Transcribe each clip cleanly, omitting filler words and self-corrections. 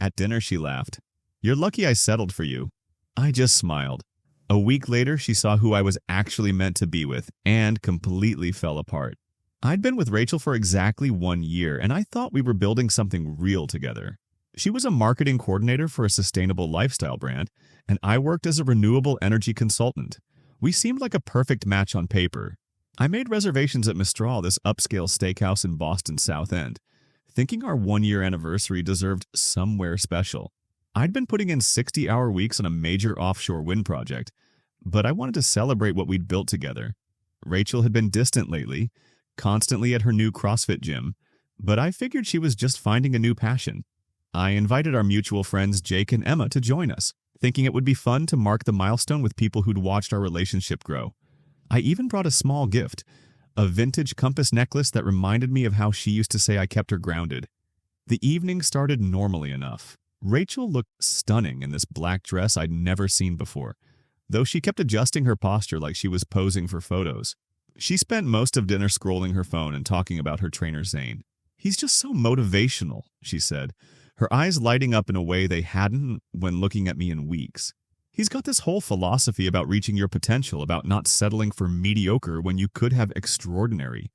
At dinner, she laughed. "You're lucky I settled for you." I just smiled. A week later, she saw who I was actually meant to be with and completely fell apart. I'd been with Rachel for exactly 1 year, and I thought we were building something real together. She was a marketing coordinator for a sustainable lifestyle brand, and I worked as a renewable energy consultant. We seemed like a perfect match on paper. I made reservations at Mistral, this upscale steakhouse in Boston's South End, thinking our 1-year anniversary deserved somewhere special. I'd been putting in 60-hour weeks on a major offshore wind project, but I wanted to celebrate what we'd built together. Rachel had been distant lately, constantly at her new CrossFit gym, but I figured she was just finding a new passion. I invited our mutual friends Jake and Emma to join us, thinking it would be fun to mark the milestone with people who'd watched our relationship grow. I even brought a small gift, a vintage compass necklace that reminded me of how she used to say I kept her grounded. The evening started normally enough. Rachel looked stunning in this black dress I'd never seen before, though she kept adjusting her posture like she was posing for photos. She spent most of dinner scrolling her phone and talking about her trainer Zane. "He's just so motivational," she said, her eyes lighting up in a way they hadn't when looking at me in weeks. "He's got this whole philosophy about reaching your potential, about not settling for mediocre when you could have extraordinary."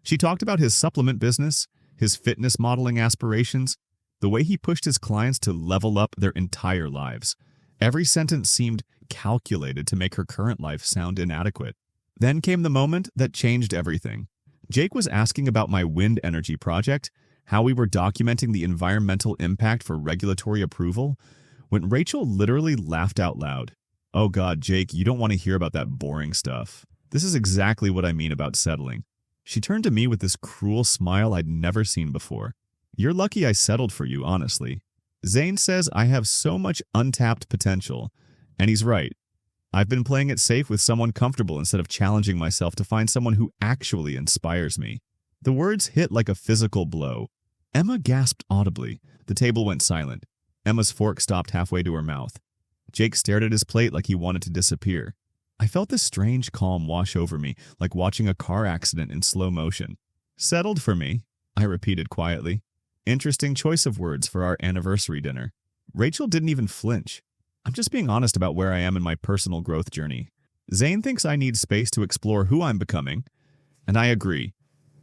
She talked about his supplement business, his fitness modeling aspirations, the way he pushed his clients to level up their entire lives. Every sentence seemed calculated to make her current life sound inadequate. Then came the moment that changed everything. Jake was asking about my wind energy project, how we were documenting the environmental impact for regulatory approval, when Rachel literally laughed out loud. "Oh God, Jake, you don't want to hear about that boring stuff. This is exactly what I mean about settling." She turned to me with this cruel smile I'd never seen before. "You're lucky I settled for you, honestly. Zane says I have so much untapped potential, and he's right. I've been playing it safe with someone comfortable instead of challenging myself to find someone who actually inspires me." The words hit like a physical blow. Emma gasped audibly. The table went silent. Emma's fork stopped halfway to her mouth. Jake stared at his plate like he wanted to disappear. I felt this strange calm wash over me, like watching a car accident in slow motion. "Settled for me," I repeated quietly. Interesting choice of words for our anniversary dinner. Rachel didn't even flinch. "I'm just being honest about where I am in my personal growth journey. Zane thinks I need space to explore who I'm becoming, and I agree.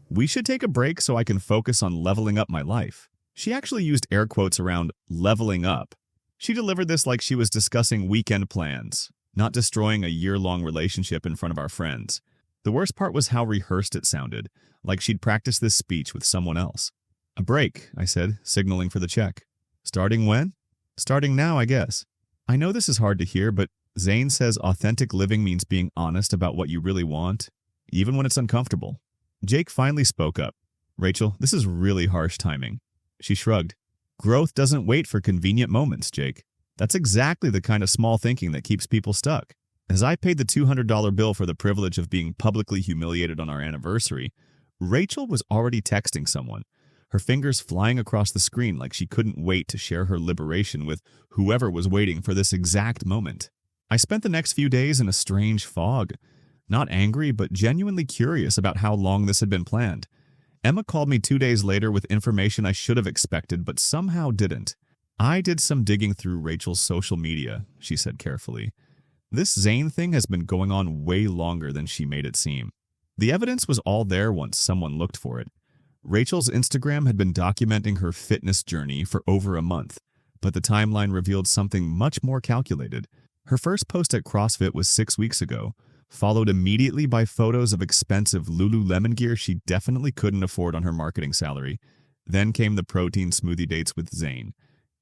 We should take a break so I can focus on leveling up my life." She actually used air quotes around leveling up. She delivered this like she was discussing weekend plans, not destroying a year-long relationship in front of our friends. The worst part was how rehearsed it sounded, like she'd practiced this speech with someone else. "A break," I said, signaling for the check. "Starting when?" "Starting now, I guess. I know this is hard to hear, but Zane says authentic living means being honest about what you really want, even when it's uncomfortable." Jake finally spoke up. "Rachel, this is really harsh timing." She shrugged. "Growth doesn't wait for convenient moments, Jake. That's exactly the kind of small thinking that keeps people stuck." As I paid the $200 bill for the privilege of being publicly humiliated on our anniversary, Rachel was already texting someone, her fingers flying across the screen like she couldn't wait to share her liberation with whoever was waiting for this exact moment. I spent the next few days in a strange fog, not angry but genuinely curious about how long this had been planned. Emma called me 2 days later with information I should have expected but somehow didn't. "I did some digging through Rachel's social media," she said carefully. "This Zane thing has been going on way longer than she made it seem. The evidence was all there once someone looked for it. Rachel's Instagram had been documenting her fitness journey for over a month, but the timeline revealed something much more calculated. Her first post at CrossFit was 6 weeks ago, followed immediately by photos of expensive Lululemon gear she definitely couldn't afford on her marketing salary. Then came the protein smoothie dates with Zane,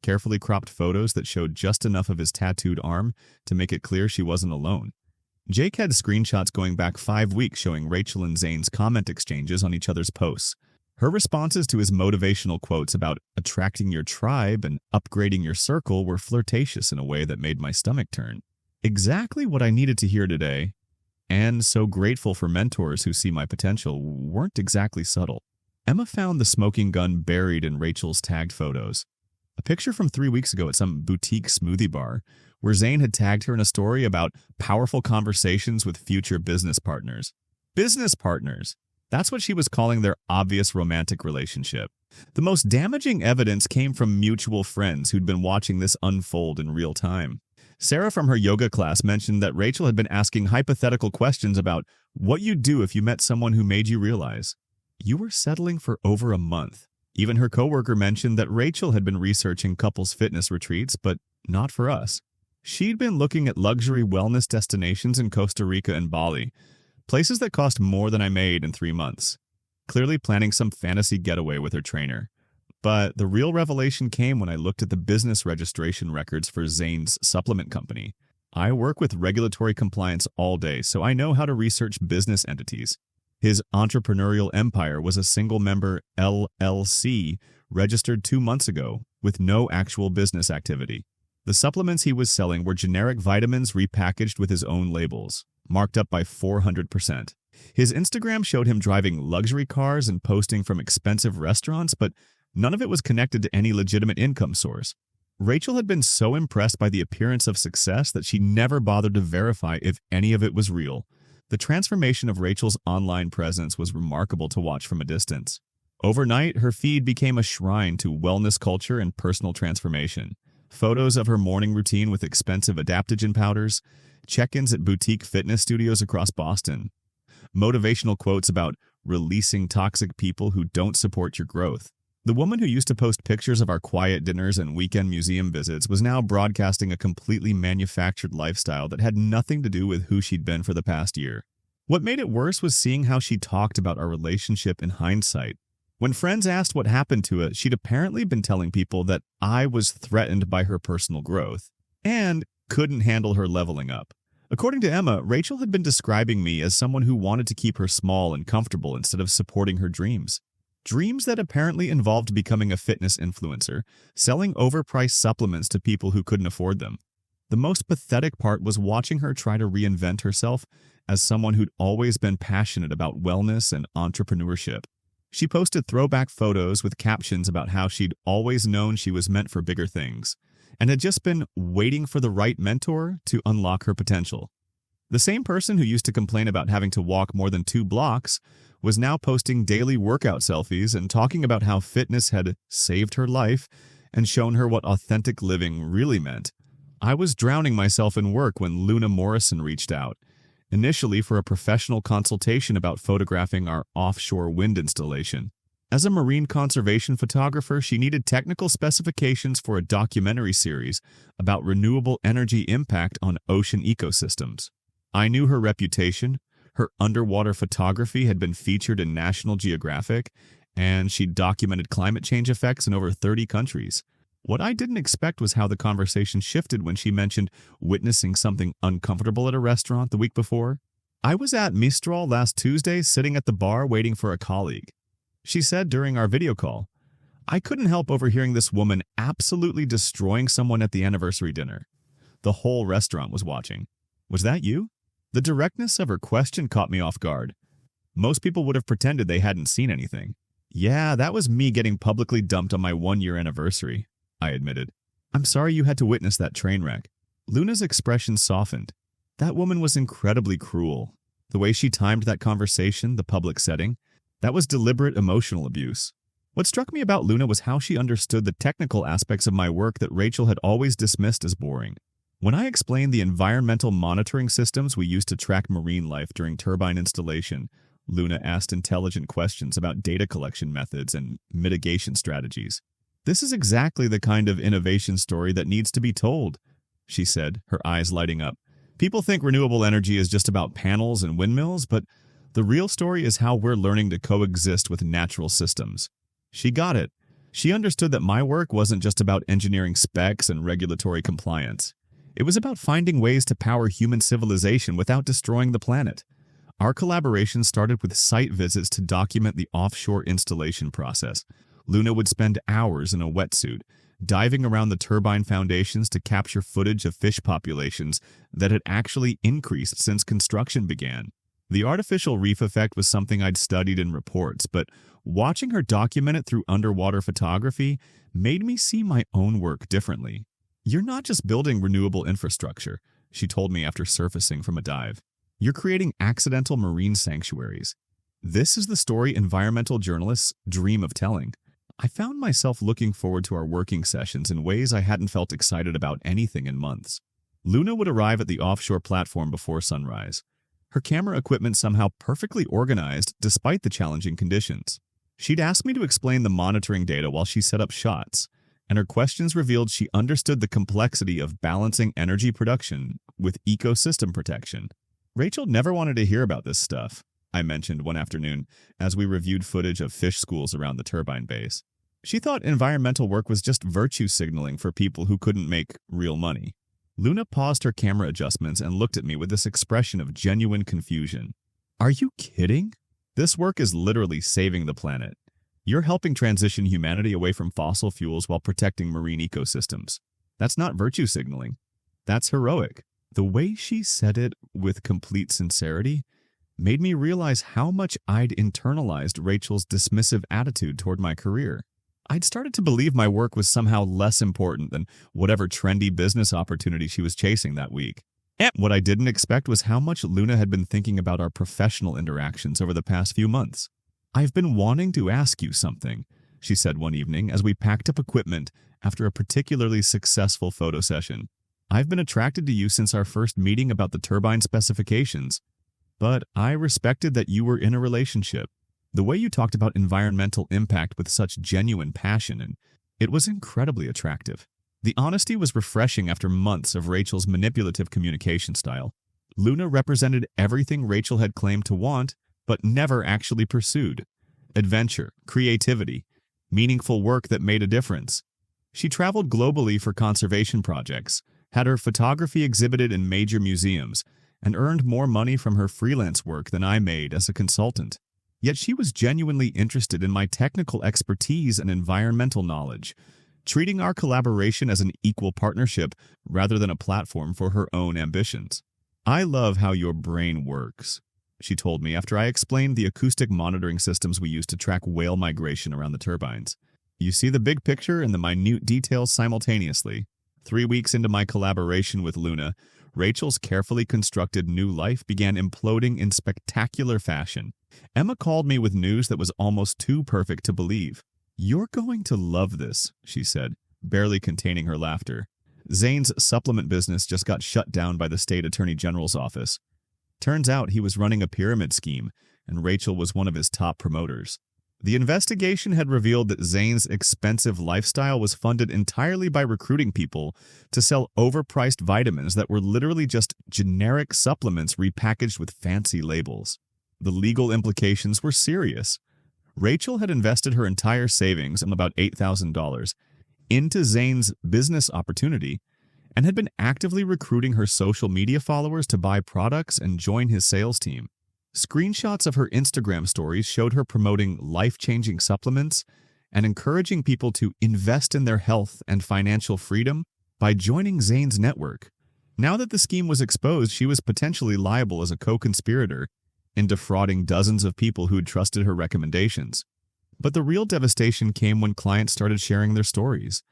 carefully cropped photos that showed just enough of his tattooed arm to make it clear she wasn't alone. Jake had screenshots going back 5 weeks showing Rachel and Zane's comment exchanges on each other's posts. Her responses to his motivational quotes about attracting your tribe and upgrading your circle were flirtatious in a way that made my stomach turn. Exactly what I needed to hear today, and so grateful for mentors who see my potential, weren't exactly subtle. Emma found the smoking gun buried in Rachel's tagged photos. A picture from 3 weeks ago at some boutique smoothie bar, where Zane had tagged her in a story about powerful conversations with future business partners. Business partners! That's what she was calling their obvious romantic relationship. The most damaging evidence came from mutual friends who'd been watching this unfold in real time. Sarah from her yoga class mentioned that Rachel had been asking hypothetical questions about what you'd do if you met someone who made you realize you were settling for over a month. Even her coworker mentioned that Rachel had been researching couples fitness retreats, but not for us. She'd been looking at luxury wellness destinations in Costa Rica and Bali, places that cost more than I made in 3 months, clearly planning some fantasy getaway with her trainer. But the real revelation came when I looked at the business registration records for Zane's supplement company. I work with regulatory compliance all day, so I know how to research business entities. His entrepreneurial empire was a single-member LLC registered 2 months ago with no actual business activity. The supplements he was selling were generic vitamins repackaged with his own labels, marked up by 400%. His Instagram showed him driving luxury cars and posting from expensive restaurants, but none of it was connected to any legitimate income source. Rachel had been so impressed by the appearance of success that she never bothered to verify if any of it was real. The transformation of Rachel's online presence was remarkable to watch from a distance. Overnight, her feed became a shrine to wellness culture and personal transformation. Photos of her morning routine with expensive adaptogen powders, check-ins at boutique fitness studios across Boston, motivational quotes about releasing toxic people who don't support your growth. The woman who used to post pictures of our quiet dinners and weekend museum visits was now broadcasting a completely manufactured lifestyle that had nothing to do with who she'd been for the past year. What made it worse was seeing how she talked about our relationship in hindsight. When friends asked what happened to it, she'd apparently been telling people that I was threatened by her personal growth and couldn't handle her leveling up. According to Emma, Rachel had been describing me as someone who wanted to keep her small and comfortable instead of supporting her dreams. Dreams that apparently involved becoming a fitness influencer, selling overpriced supplements to people who couldn't afford them. The most pathetic part was watching her try to reinvent herself as someone who'd always been passionate about wellness and entrepreneurship. She posted throwback photos with captions about how she'd always known she was meant for bigger things, and had just been waiting for the right mentor to unlock her potential. The same person who used to complain about having to walk more than 2 blocks was now posting daily workout selfies and talking about how fitness had saved her life and shown her what authentic living really meant. I was drowning myself in work when Luna Morrison reached out, initially for a professional consultation about photographing our offshore wind installation. As a marine conservation photographer, she needed technical specifications for a documentary series about renewable energy impact on ocean ecosystems. I knew her reputation. Her underwater photography had been featured in National Geographic, and she'd documented climate change effects in over 30 countries. What I didn't expect was how the conversation shifted when she mentioned witnessing something uncomfortable at a restaurant the week before. I was at Mistral last Tuesday, sitting at the bar waiting for a colleague. She said during our video call, I couldn't help overhearing this woman absolutely destroying someone at the anniversary dinner. The whole restaurant was watching. Was that you? The directness of her question caught me off guard. Most people would have pretended they hadn't seen anything. Yeah, that was me getting publicly dumped on my 1-year anniversary, I admitted. I'm sorry you had to witness that train wreck. Luna's expression softened. That woman was incredibly cruel. The way she timed that conversation, the public setting, that was deliberate emotional abuse. What struck me about Luna was how she understood the technical aspects of my work that Rachel had always dismissed as boring. When I explained the environmental monitoring systems we use to track marine life during turbine installation, Luna asked intelligent questions about data collection methods and mitigation strategies. This is exactly the kind of innovation story that needs to be told, she said, her eyes lighting up. People think renewable energy is just about panels and windmills, but the real story is how we're learning to coexist with natural systems. She got it. She understood that my work wasn't just about engineering specs and regulatory compliance. It was about finding ways to power human civilization without destroying the planet. Our collaboration started with site visits to document the offshore installation process. Luna would spend hours in a wetsuit, diving around the turbine foundations to capture footage of fish populations that had actually increased since construction began. The artificial reef effect was something I'd studied in reports, but watching her document it through underwater photography made me see my own work differently. You're not just building renewable infrastructure, she told me after surfacing from a dive. You're creating accidental marine sanctuaries. This is the story environmental journalists dream of telling. I found myself looking forward to our working sessions in ways I hadn't felt excited about anything in months. Luna would arrive at the offshore platform before sunrise, her camera equipment somehow perfectly organized despite the challenging conditions. She'd ask me to explain the monitoring data while she set up shots, and her questions revealed she understood the complexity of balancing energy production with ecosystem protection. Rachel never wanted to hear about this stuff, I mentioned one afternoon as we reviewed footage of fish schools around the turbine base. She thought environmental work was just virtue signaling for people who couldn't make real money. Luna paused her camera adjustments and looked at me with this expression of genuine confusion. Are you kidding? This work is literally saving the planet. You're helping transition humanity away from fossil fuels while protecting marine ecosystems. That's not virtue signaling. That's heroic. The way she said it with complete sincerity made me realize how much I'd internalized Rachel's dismissive attitude toward my career. I'd started to believe my work was somehow less important than whatever trendy business opportunity she was chasing that week. What I didn't expect was how much Luna had been thinking about our professional interactions over the past few months. I've been wanting to ask you something, she said one evening as we packed up equipment after a particularly successful photo session. I've been attracted to you since our first meeting about the turbine specifications, but I respected that you were in a relationship. The way you talked about environmental impact with such genuine passion, and it was incredibly attractive. The honesty was refreshing after months of Rachel's manipulative communication style. Luna represented everything Rachel had claimed to want, but never actually pursued. Adventure, creativity, meaningful work that made a difference. She traveled globally for conservation projects, had her photography exhibited in major museums, and earned more money from her freelance work than I made as a consultant. Yet she was genuinely interested in my technical expertise and environmental knowledge, treating our collaboration as an equal partnership rather than a platform for her own ambitions. I love how your brain works, she told me after I explained the acoustic monitoring systems we use to track whale migration around the turbines. You see the big picture and the minute details simultaneously. 3 weeks into my collaboration with Luna, Rachel's carefully constructed new life began imploding in spectacular fashion. Emma called me with news that was almost too perfect to believe. You're going to love this, she said, barely containing her laughter. Zane's supplement business just got shut down by the state attorney general's office. Turns out he was running a pyramid scheme, and Rachel was one of his top promoters. The investigation had revealed that Zane's expensive lifestyle was funded entirely by recruiting people to sell overpriced vitamins that were literally just generic supplements repackaged with fancy labels. The legal implications were serious. Rachel had invested her entire savings of about $8,000 into Zane's business opportunity and had been actively recruiting her social media followers to buy products and join his sales team. Screenshots of her Instagram stories showed her promoting life-changing supplements and encouraging people to invest in their health and financial freedom by joining Zane's network. Now that the scheme was exposed, she was potentially liable as a co-conspirator in defrauding dozens of people who'd trusted her recommendations. But the real devastation came when clients started sharing their stories.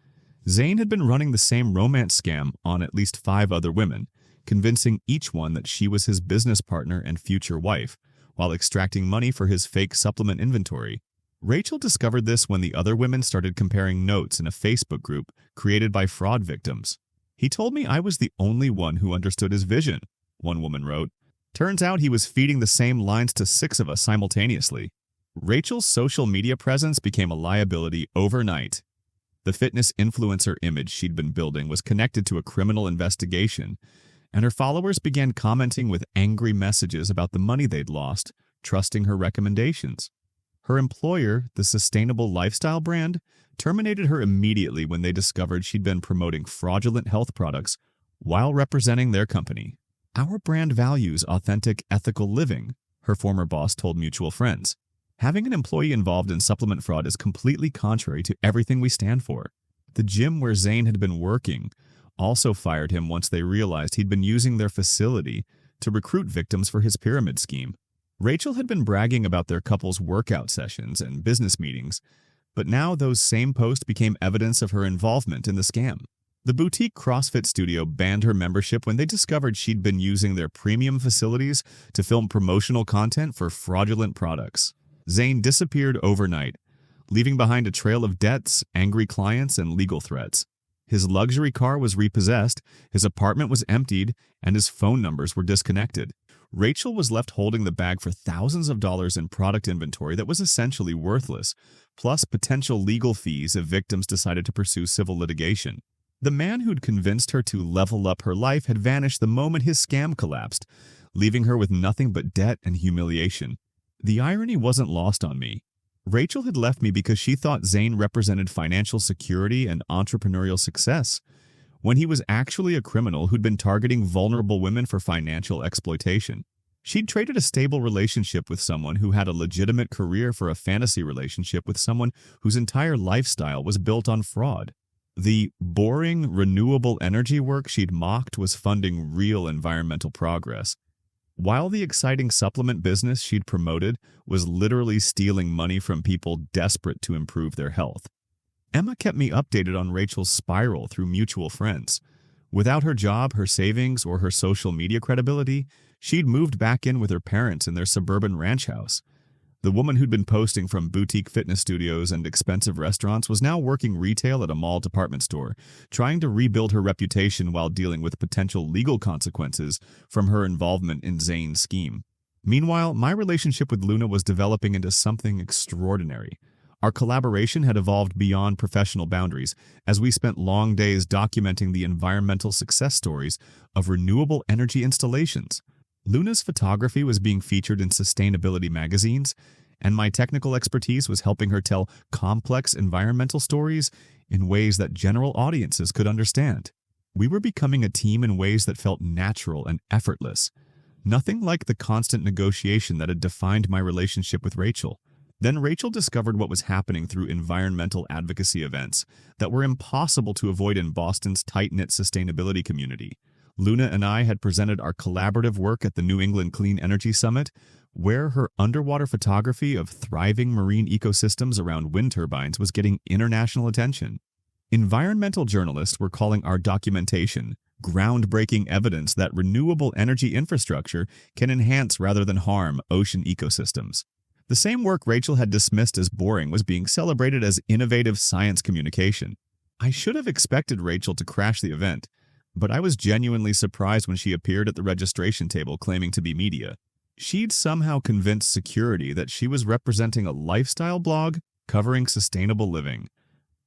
Zane had been running the same romance scam on at least 5 other women, convincing each one that she was his business partner and future wife, while extracting money for his fake supplement inventory. Rachel discovered this when the other women started comparing notes in a Facebook group created by fraud victims. He told me I was the only one who understood his vision, one woman wrote. Turns out he was feeding the same lines to 6 of us simultaneously. Rachel's social media presence became a liability overnight. The fitness influencer image she'd been building was connected to a criminal investigation, and her followers began commenting with angry messages about the money they'd lost, trusting her recommendations. Her employer, the Sustainable Lifestyle brand, terminated her immediately when they discovered she'd been promoting fraudulent health products while representing their company. Our brand values authentic, ethical living, her former boss told mutual friends. Having an employee involved in supplement fraud is completely contrary to everything we stand for. The gym where Zane had been working also fired him once they realized he'd been using their facility to recruit victims for his pyramid scheme. Rachel had been bragging about their couple's workout sessions and business meetings, but now those same posts became evidence of her involvement in the scam. The boutique CrossFit studio banned her membership when they discovered she'd been using their premium facilities to film promotional content for fraudulent products. Zane disappeared overnight, leaving behind a trail of debts, angry clients, and legal threats. His luxury car was repossessed, his apartment was emptied, and his phone numbers were disconnected. Rachel was left holding the bag for thousands of dollars in product inventory that was essentially worthless, plus potential legal fees if victims decided to pursue civil litigation. The man who'd convinced her to level up her life had vanished the moment his scam collapsed, leaving her with nothing but debt and humiliation. The irony wasn't lost on me. Rachel had left me because she thought Zane represented financial security and entrepreneurial success, when he was actually a criminal who'd been targeting vulnerable women for financial exploitation. She'd traded a stable relationship with someone who had a legitimate career for a fantasy relationship with someone whose entire lifestyle was built on fraud. The boring, renewable energy work she'd mocked was funding real environmental progress, while the exciting supplement business she'd promoted was literally stealing money from people desperate to improve their health. Emma kept me updated on Rachel's spiral through mutual friends. Without her job, her savings, or her social media credibility, she'd moved back in with her parents in their suburban ranch house. The woman who'd been posting from boutique fitness studios and expensive restaurants was now working retail at a mall department store, trying to rebuild her reputation while dealing with potential legal consequences from her involvement in Zane's scheme. Meanwhile, my relationship with Luna was developing into something extraordinary. Our collaboration had evolved beyond professional boundaries as we spent long days documenting the environmental success stories of renewable energy installations. Luna's photography was being featured in sustainability magazines, and my technical expertise was helping her tell complex environmental stories in ways that general audiences could understand. We were becoming a team in ways that felt natural and effortless, nothing like the constant negotiation that had defined my relationship with Rachel. Then Rachel discovered what was happening through environmental advocacy events that were impossible to avoid in Boston's tight-knit sustainability community. Luna and I had presented our collaborative work at the New England Clean Energy Summit, where her underwater photography of thriving marine ecosystems around wind turbines was getting international attention. Environmental journalists were calling our documentation groundbreaking evidence that renewable energy infrastructure can enhance rather than harm ocean ecosystems. The same work Rachel had dismissed as boring was being celebrated as innovative science communication. I should have expected Rachel to crash the event, but I was genuinely surprised when she appeared at the registration table claiming to be media. She'd somehow convinced security that she was representing a lifestyle blog covering sustainable living,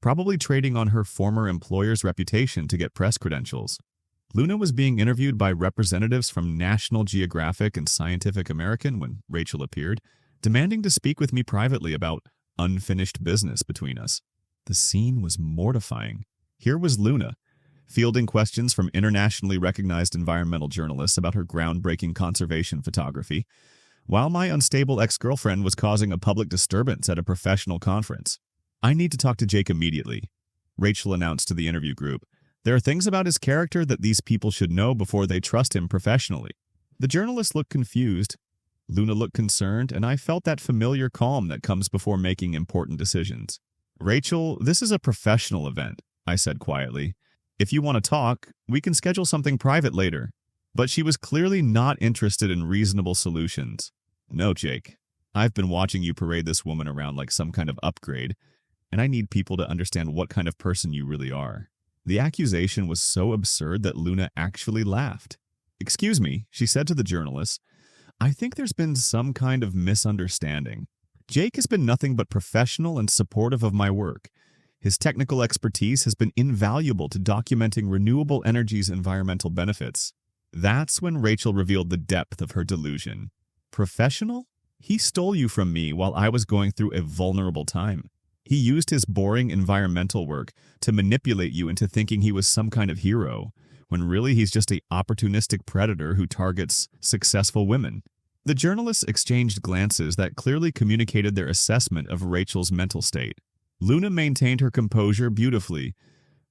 probably trading on her former employer's reputation to get press credentials. Luna was being interviewed by representatives from National Geographic and Scientific American when Rachel appeared, demanding to speak with me privately about unfinished business between us. The scene was mortifying. Here was Luna, fielding questions from internationally recognized environmental journalists about her groundbreaking conservation photography, while my unstable ex-girlfriend was causing a public disturbance at a professional conference. "I need to talk to Jake immediately," Rachel announced to the interview group. "There are things about his character that these people should know before they trust him professionally." The journalist looked confused. Luna looked concerned, and I felt that familiar calm that comes before making important decisions. "Rachel, this is a professional event," I said quietly. "If you want to talk, we can schedule something private later." But she was clearly not interested in reasonable solutions. "No, Jake. I've been watching you parade this woman around like some kind of upgrade, and I need people to understand what kind of person you really are." The accusation was so absurd that Luna actually laughed. "Excuse me," she said to the journalist. "I think there's been some kind of misunderstanding. Jake has been nothing but professional and supportive of my work. His technical expertise has been invaluable to documenting renewable energy's environmental benefits." That's when Rachel revealed the depth of her delusion. "Professional? He stole you from me while I was going through a vulnerable time. He used his boring environmental work to manipulate you into thinking he was some kind of hero, when really he's just an opportunistic predator who targets successful women." The journalists exchanged glances that clearly communicated their assessment of Rachel's mental state. Luna maintained her composure beautifully,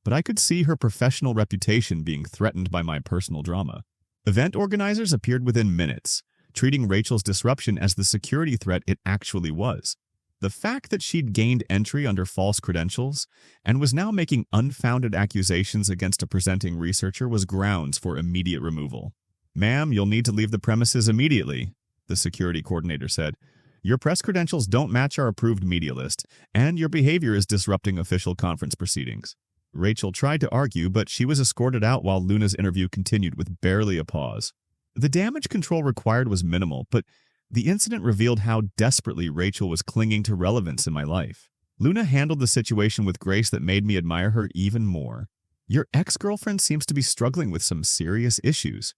but I could see her professional reputation being threatened by my personal drama. Event organizers appeared within minutes, treating Rachel's disruption as the security threat it actually was. The fact that she'd gained entry under false credentials and was now making unfounded accusations against a presenting researcher was grounds for immediate removal. "Ma'am, you'll need to leave the premises immediately," the security coordinator said. Your press credentials don't match our approved media list, and your behavior is disrupting official conference proceedings. Rachel tried to argue, but she was escorted out while Luna's interview continued with barely a pause. The damage control required was minimal, but the incident revealed how desperately Rachel was clinging to relevance in my life. Luna handled the situation with grace that made me admire her even more. "Your ex-girlfriend seems to be struggling with some serious issues,"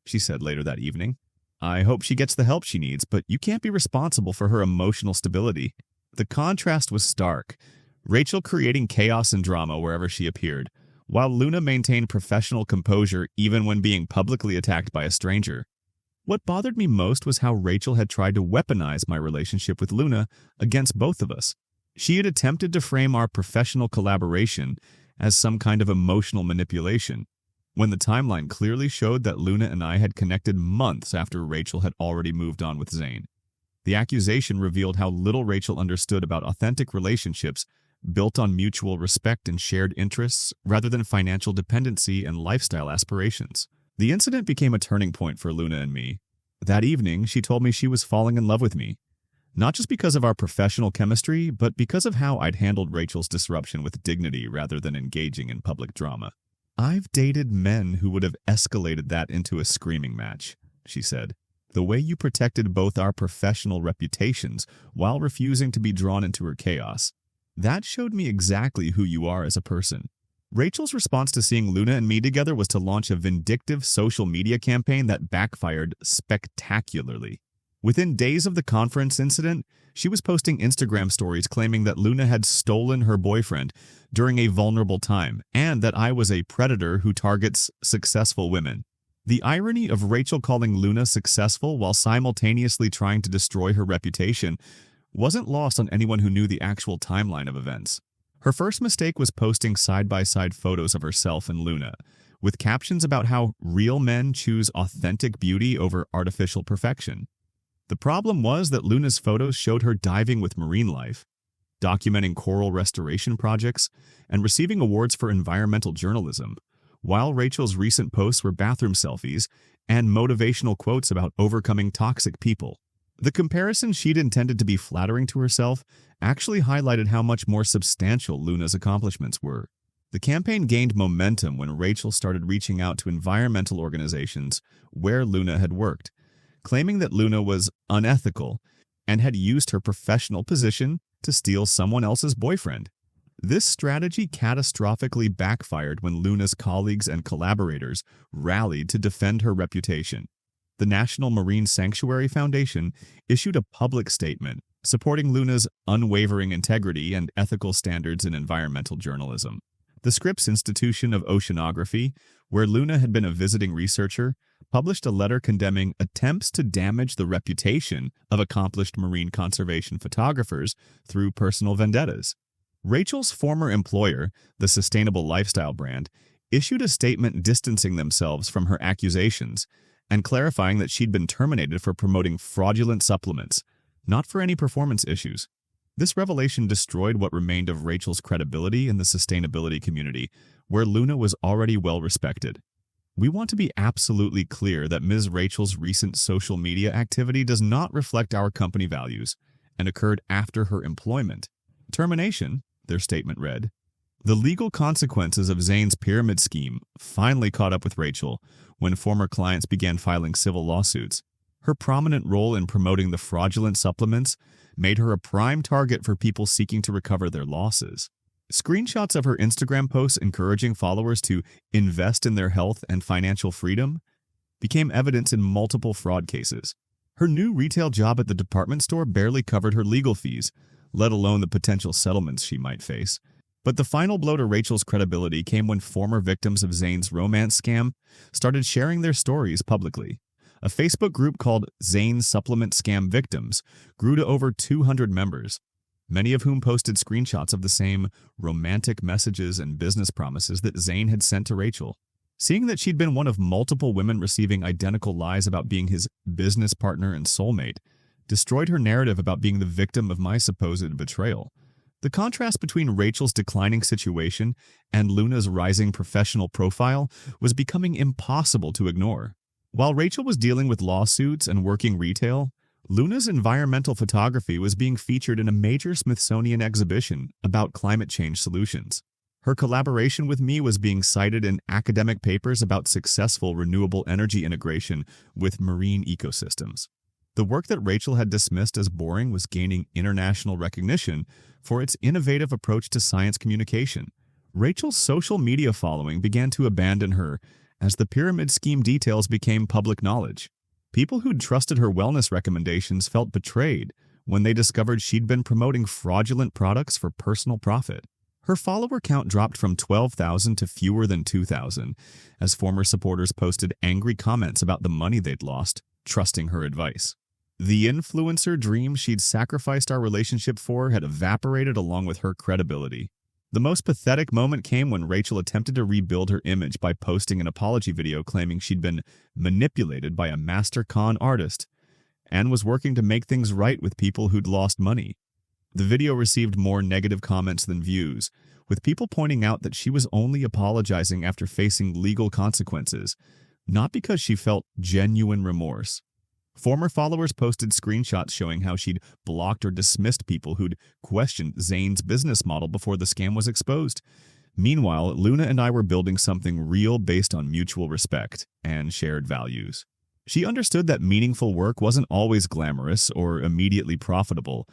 she said later that evening. "I hope she gets the help she needs, but you can't be responsible for her emotional stability." The contrast was stark. Rachel creating chaos and drama wherever she appeared, while Luna maintained professional composure even when being publicly attacked by a stranger. What bothered me most was how Rachel had tried to weaponize my relationship with Luna against both of us. She had attempted to frame our professional collaboration as some kind of emotional manipulation, when the timeline clearly showed that Luna and I had connected months after Rachel had already moved on with Zane. The accusation revealed how little Rachel understood about authentic relationships built on mutual respect and shared interests rather than financial dependency and lifestyle aspirations. The incident became a turning point for Luna and me. That evening, she told me she was falling in love with me, not just because of our professional chemistry, but because of how I'd handled Rachel's disruption with dignity rather than engaging in public drama. "I've dated men who would have escalated that into a screaming match," she said. "The way you protected both our professional reputations while refusing to be drawn into her chaos. That showed me exactly who you are as a person." Rachel's response to seeing Luna and me together was to launch a vindictive social media campaign that backfired spectacularly. Within days of the conference incident, she was posting Instagram stories claiming that Luna had stolen her boyfriend during a vulnerable time and that I was a predator who targets successful women. The irony of Rachel calling Luna successful while simultaneously trying to destroy her reputation wasn't lost on anyone who knew the actual timeline of events. Her first mistake was posting side-by-side photos of herself and Luna, with captions about how real men choose authentic beauty over artificial perfection. The problem was that Luna's photos showed her diving with marine life, documenting coral restoration projects, and receiving awards for environmental journalism, while Rachel's recent posts were bathroom selfies and motivational quotes about overcoming toxic people. The comparison she'd intended to be flattering to herself actually highlighted how much more substantial Luna's accomplishments were. The campaign gained momentum when Rachel started reaching out to environmental organizations where Luna had worked, claiming that Luna was unethical and had used her professional position to steal someone else's boyfriend. This strategy catastrophically backfired when Luna's colleagues and collaborators rallied to defend her reputation. The National Marine Sanctuary Foundation issued a public statement supporting Luna's unwavering integrity and ethical standards in environmental journalism. The Scripps Institution of Oceanography, where Luna had been a visiting researcher, published a letter condemning attempts to damage the reputation of accomplished marine conservation photographers through personal vendettas. Rachel's former employer, the Sustainable Lifestyle brand, issued a statement distancing themselves from her accusations and clarifying that she'd been terminated for promoting fraudulent supplements, not for any performance issues. This revelation destroyed what remained of Rachel's credibility in the sustainability community, where Luna was already well respected. We want to be absolutely clear that Ms. Rachel's recent social media activity does not reflect our company values and occurred after her employment. Termination, their statement read. The legal consequences of Zane's pyramid scheme finally caught up with Rachel when former clients began filing civil lawsuits. Her prominent role in promoting the fraudulent supplements made her a prime target for people seeking to recover their losses. Screenshots of her Instagram posts encouraging followers to invest in their health and financial freedom became evidence in multiple fraud cases. Her new retail job at the department store barely covered her legal fees, let alone the potential settlements she might face. But the final blow to Rachel's credibility came when former victims of Zane's romance scam started sharing their stories publicly. A Facebook group called Zane Supplement Scam Victims grew to over 200 members, many of whom posted screenshots of the same romantic messages and business promises that Zane had sent to Rachel. Seeing that she'd been one of multiple women receiving identical lies about being his business partner and soulmate destroyed her narrative about being the victim of my supposed betrayal. The contrast between Rachel's declining situation and Luna's rising professional profile was becoming impossible to ignore. While Rachel was dealing with lawsuits and working retail, Luna's environmental photography was being featured in a major Smithsonian exhibition about climate change solutions. Her collaboration with me was being cited in academic papers about successful renewable energy integration with marine ecosystems. The work that Rachel had dismissed as boring was gaining international recognition for its innovative approach to science communication. Rachel's social media following began to abandon her as the pyramid scheme details became public knowledge. People who'd trusted her wellness recommendations felt betrayed when they discovered she'd been promoting fraudulent products for personal profit. Her follower count dropped from 12,000 to fewer than 2,000 as former supporters posted angry comments about the money they'd lost, trusting her advice. The influencer dream she'd sacrificed our relationship for had evaporated along with her credibility. The most pathetic moment came when Rachel attempted to rebuild her image by posting an apology video claiming she'd been manipulated by a master con artist and was working to make things right with people who'd lost money. The video received more negative comments than views, with people pointing out that she was only apologizing after facing legal consequences, not because she felt genuine remorse. Former followers posted screenshots showing how she'd blocked or dismissed people who'd questioned Zane's business model before the scam was exposed. Meanwhile, Luna and I were building something real based on mutual respect and shared values. She understood that meaningful work wasn't always glamorous or immediately profitable,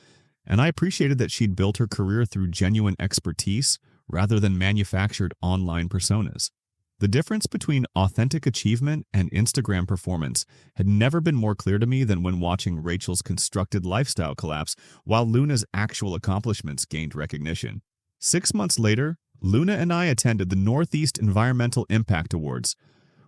and I appreciated that she'd built her career through genuine expertise rather than manufactured online personas. The difference between authentic achievement and Instagram performance had never been more clear to me than when watching Rachel's constructed lifestyle collapse while Luna's actual accomplishments gained recognition. 6 months later, Luna and I attended the Northeast Environmental Impact Awards,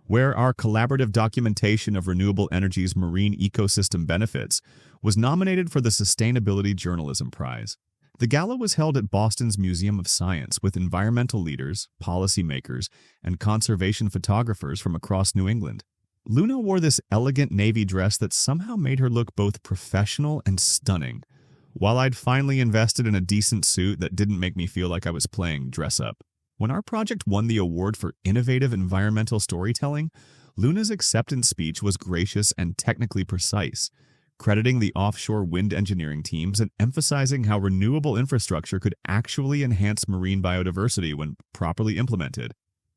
where our collaborative documentation of renewable energy's marine ecosystem benefits was nominated for the Sustainability Journalism Prize. The gala was held at Boston's Museum of Science with environmental leaders, policymakers, and conservation photographers from across New England. Luna wore this elegant navy dress that somehow made her look both professional and stunning, while I'd finally invested in a decent suit that didn't make me feel like I was playing dress-up. When our project won the award for innovative environmental storytelling, Luna's acceptance speech was gracious and technically precise, crediting the offshore wind engineering teams and emphasizing how renewable infrastructure could actually enhance marine biodiversity when properly implemented.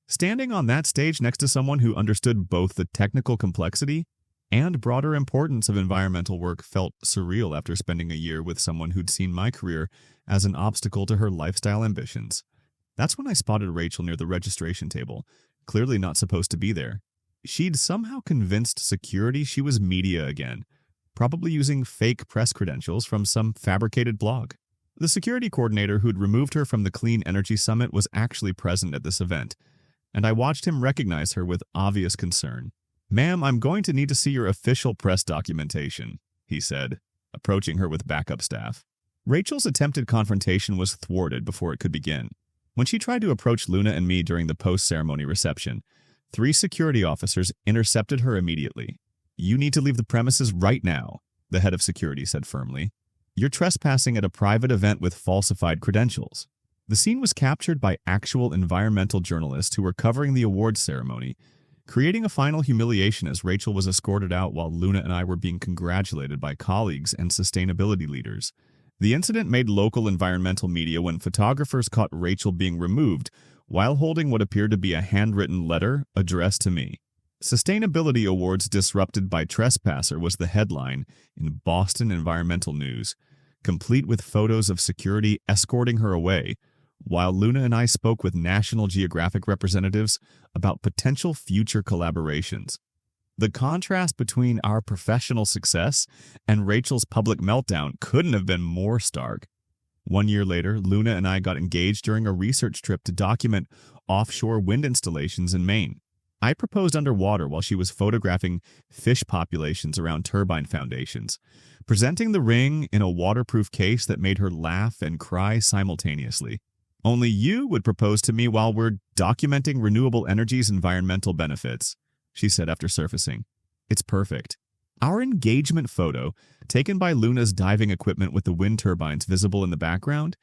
Standing on that stage next to someone who understood both the technical complexity and broader importance of environmental work felt surreal after spending a year with someone who'd seen my career as an obstacle to her lifestyle ambitions. That's when I spotted Rachel near the registration table, clearly not supposed to be there. She'd somehow convinced security she was media again, probably using fake press credentials from some fabricated blog. The security coordinator who'd removed her from the Clean Energy Summit was actually present at this event, and I watched him recognize her with obvious concern. "Ma'am, I'm going to need to see your official press documentation," he said, approaching her with backup staff. Rachel's attempted confrontation was thwarted before it could begin. When she tried to approach Luna and me during the post-ceremony reception, 3 security officers intercepted her immediately. "You need to leave the premises right now," the head of security said firmly. "You're trespassing at a private event with falsified credentials." The scene was captured by actual environmental journalists who were covering the awards ceremony, creating a final humiliation as Rachel was escorted out while Luna and I were being congratulated by colleagues and sustainability leaders. The incident made local environmental media when photographers caught Rachel being removed while holding what appeared to be a handwritten letter addressed to me. "Sustainability Awards Disrupted by Trespasser" was the headline in Boston Environmental News, complete with photos of security escorting her away, while Luna and I spoke with National Geographic representatives about potential future collaborations. The contrast between our professional success and Rachel's public meltdown couldn't have been more stark. 1 year later, Luna and I got engaged during a research trip to document offshore wind installations in Maine. I proposed underwater while she was photographing fish populations around turbine foundations, presenting the ring in a waterproof case that made her laugh and cry simultaneously. "Only you would propose to me while we're documenting renewable energy's environmental benefits," she said after surfacing. "It's perfect." Our engagement photo, taken by Luna's diving equipment with the wind turbines visible in the background,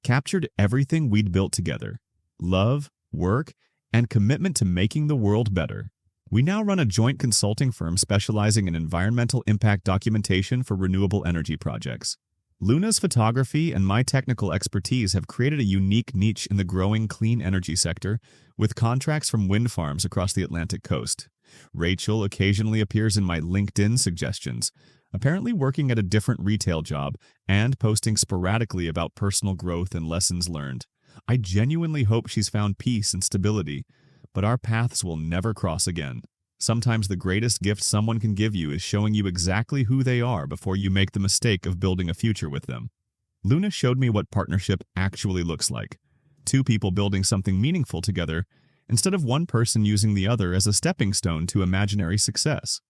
captured everything we'd built together: love, work, and commitment to making the world better. We now run a joint consulting firm specializing in environmental impact documentation for renewable energy projects. Luna's photography and my technical expertise have created a unique niche in the growing clean energy sector, with contracts from wind farms across the Atlantic coast. Rachel occasionally appears in my LinkedIn suggestions, apparently working at a different retail job and posting sporadically about personal growth and lessons learned. I genuinely hope she's found peace and stability, but our paths will never cross again. Sometimes the greatest gift someone can give you is showing you exactly who they are before you make the mistake of building a future with them. Luna showed me what partnership actually looks like. Two people building something meaningful together, instead of one person using the other as a stepping stone to imaginary success.